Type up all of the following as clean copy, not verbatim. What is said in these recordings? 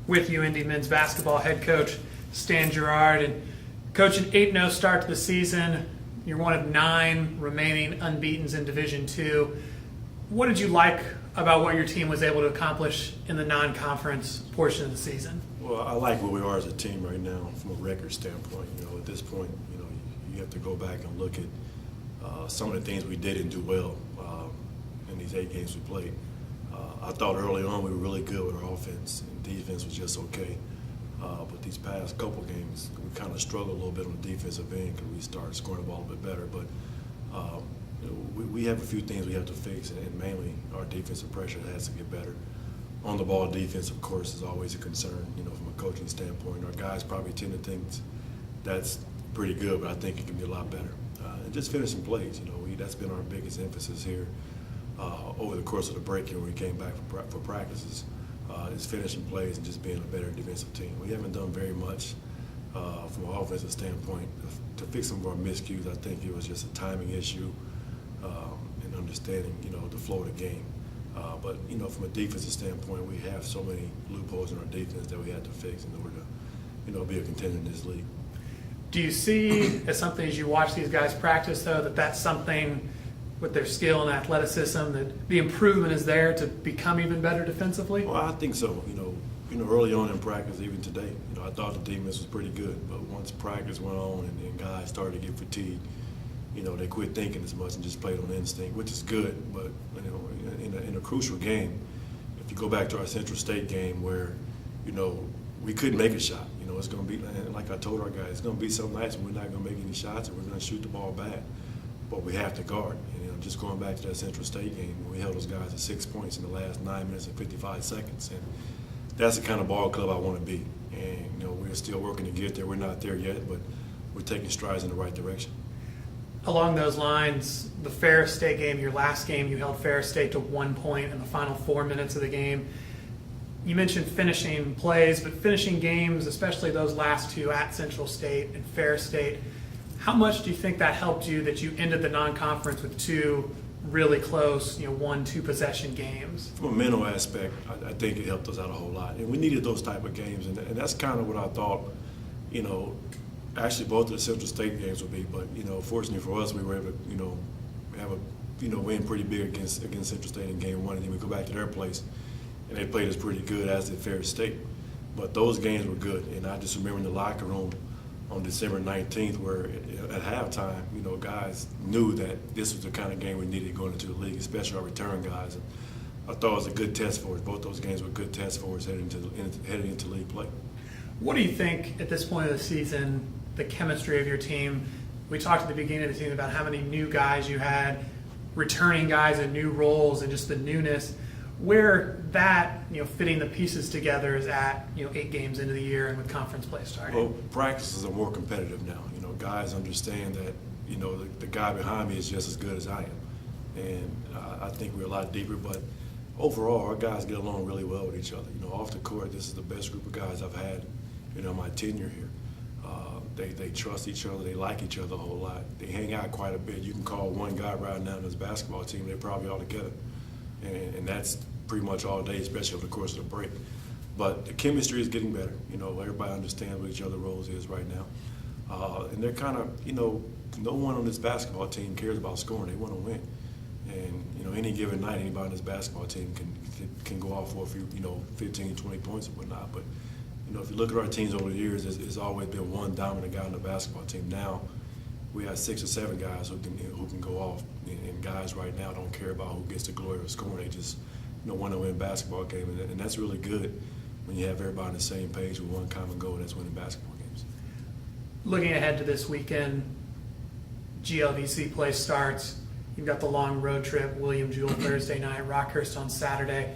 with UIndy men's basketball head coach Stan Gouard. And coach, an 8-0 start to the season. You're one of 9 remaining unbeatens in Division II. What did you like about what your team was able to accomplish in the non-conference portion of the season? Well, I like where we are as a team right now from a record standpoint. At this point, you have to go back and look at some of the things we didn't do well in these 8 games we played. I thought early on we were really good with our offense, and defense was just okay. But these past couple games, we kind of struggled a little bit on the defensive end because we started scoring the ball a bit better. But we have a few things we have to fix, and mainly our defensive pressure has to get better. On the ball defense, of course, is always a concern. From a coaching standpoint, our guys probably tend to think that's pretty good, but I think it can be a lot better. And just finishing plays. That's been our biggest emphasis here over the course of the break when we came back for practices. Is finishing plays and just being a better defensive team. We haven't done very much from an offensive standpoint to fix some of our miscues. I think it was just a timing issue and understanding, the flow of the game. But from a defensive standpoint, we have so many loopholes in our defense that we had to fix in order to, be a contender in this league. Do you see as something as you watch these guys practice, though, that's something with their skill and athleticism, that the improvement is there to become even better defensively? Well, I think so. Early on in practice, even today, I thought the defense was pretty good. But once practice went on and guys started to get fatigued, they quit thinking as much and just played on instinct, which is good. But in a crucial game, if you go back to our Central State game where, we couldn't make a shot. It's going to be, like I told our guys, it's going to be some nights when we're not going to make any shots and we're going to shoot the ball bad. But we have to guard. And just going back to that Central State game, we held those guys at 6 points in the last 9 minutes and 55 seconds. And that's the kind of ball club I want to be. And, we're still working to get there. We're not there yet, but we're taking strides in the right direction. Along those lines, the Ferris State game, your last game, you held Ferris State to 1 point in the final 4 minutes of the game. You mentioned finishing plays, but finishing games, especially those last 2 at Central State and Ferris State, how much do you think that helped you that you ended the non-conference with 2 really close, 1-2 possession games? From a mental aspect, I think it helped us out a whole lot. And we needed those type of games. And that's kind of what I thought, actually both of the Central State games would be. But, fortunately for us, we were able to, have a, win pretty big against Central State in game 1. And then we go back to their place, and they played us pretty good, as did Ferris State. But those games were good. And I just remember in the locker room on December 19th, where at halftime, guys knew that this was the kind of game we needed going into the league, especially our return guys. And I thought it was a good test for us. Both those games were good tests for us heading into league play. What do you think at this point of the season, the chemistry of your team? We talked at the beginning of the season about how many new guys you had, returning guys in new roles, and just the newness. Where that, fitting the pieces together is at, 8 games into the year and with conference play starting? Well, practices are more competitive now. Guys understand that, the guy behind me is just as good as I am. And I think we're a lot deeper, but overall, our guys get along really well with each other. Off the court, this is the best group of guys I've had, my tenure here. They trust each other. They like each other a whole lot. They hang out quite a bit. You can call one guy right now in this basketball team, they're probably all together. And that's pretty much all day, especially over the course of the break. But the chemistry is getting better. Everybody understands what each other's roles is right now. And they're kind of, no one on this basketball team cares about scoring. They want to win. And, any given night, anybody on this basketball team can go off for a few, 15, 20 points and whatnot. But, if you look at our teams over the years, it's always been one dominant guy on the basketball team. Now, we have 6 or 7 guys who can go off, and guys right now don't care about who gets the glory of scoring. They just want to win a basketball game, and that's really good when you have everybody on the same page with one common goal, that's winning basketball games. Looking ahead to this weekend, GLVC play starts. You've got the long road trip, William Jewell Thursday night, Rockhurst on Saturday.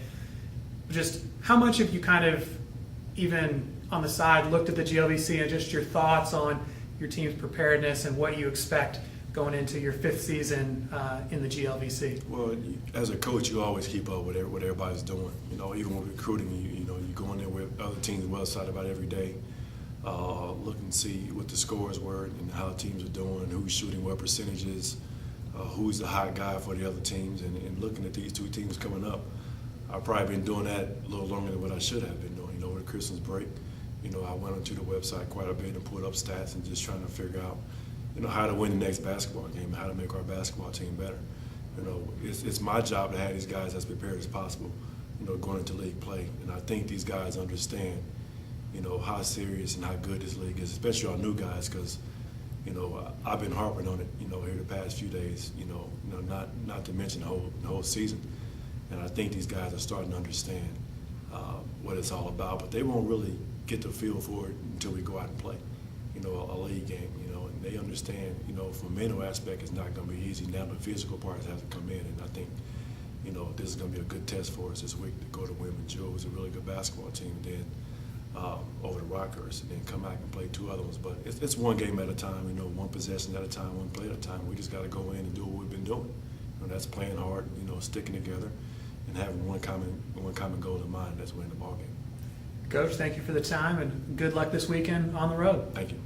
Just how much have you kind of, even on the side, looked at the GLVC and just your thoughts on your team's preparedness and what you expect going into your 5th season in the GLVC? Well, as a coach, you always keep up with what everybody's doing. Even with recruiting, you go in there with other teams' website about every day, look and see what the scores were and how teams are doing, who's shooting what percentages, who's the hot guy for the other teams, and looking at these 2 teams coming up. I've probably been doing that a little longer than what I should have been doing. Over the Christmas break. You know, I went onto the website quite a bit and put up stats and just trying to figure out, you know, how to win the next basketball game, how to make our basketball team better. You know, it's my job to have these guys as prepared as possible, you know, going into league play. And I think these guys understand, you know, how serious and how good this league is, especially our new guys, because, you know, I've been harping on it, you know, here the past few days, you know, not to mention the whole season. And I think these guys are starting to understand what it's all about, but they won't really get the feel for it until we go out and play, you know, a league game, you know, and they understand, you know, from a mental aspect, it's not going to be easy. Now the physical parts have to come in, and I think, you know, this is going to be a good test for us this week to go to William Jewell, who's a really good basketball team, then over the Rockers, and then come back and play two other ones. But it's one game at a time, you know, one possession at a time, one play at a time. We just got to go in and do what we've been doing. You know, that's playing hard, you know, sticking together, and having one common goal in mind. That's winning the ball game. Coach, thank you for the time, and good luck this weekend on the road. Thank you.